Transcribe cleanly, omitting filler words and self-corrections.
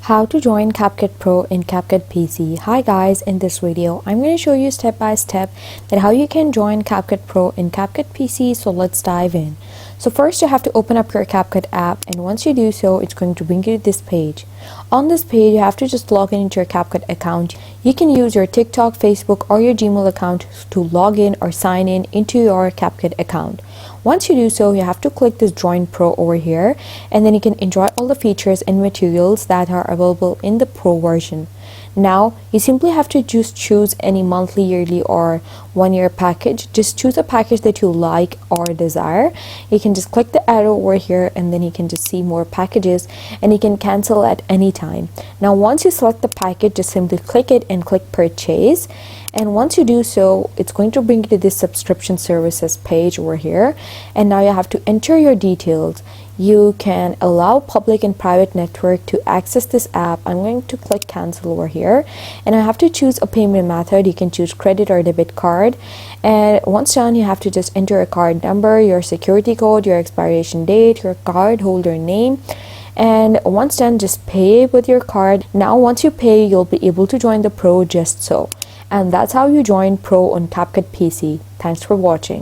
How to join Capcut Pro in Capcut PC. Hi guys, in this video I'm going to show you step by step that how you can join Capcut Pro in Capcut PC. So let's dive in. So first you have to open up your Capcut app, and once you do so, it's going to bring you to this page. On this page you have to just log in into your Capcut account. You can use your TikTok, Facebook or your Gmail account to log in or sign in into your Capcut account. Once you do so, you have to click this Join Pro over here, and then you can enjoy all the features and materials that are available in the Pro version. Now you simply have to just choose any monthly, yearly or 1-year package. Just choose a package that you like or desire. You can just click the arrow over here, and then you can just see more packages, and you can cancel at any time. Now once you select the package, just simply click it and click purchase. And once you do so, it's going to bring you to this subscription services page over here, and now you have to enter your details. You can allow public and private network to access this app. I'm going to click cancel over here, and I have to choose a payment method. You can choose credit or debit card, and once done you have to just enter a card number, your security code, your expiration date, your card holder name, and once done just pay with your card. Now once you pay, you'll be able to join the Pro just so. And that's how you join Pro on Capcut PC. Thanks for watching.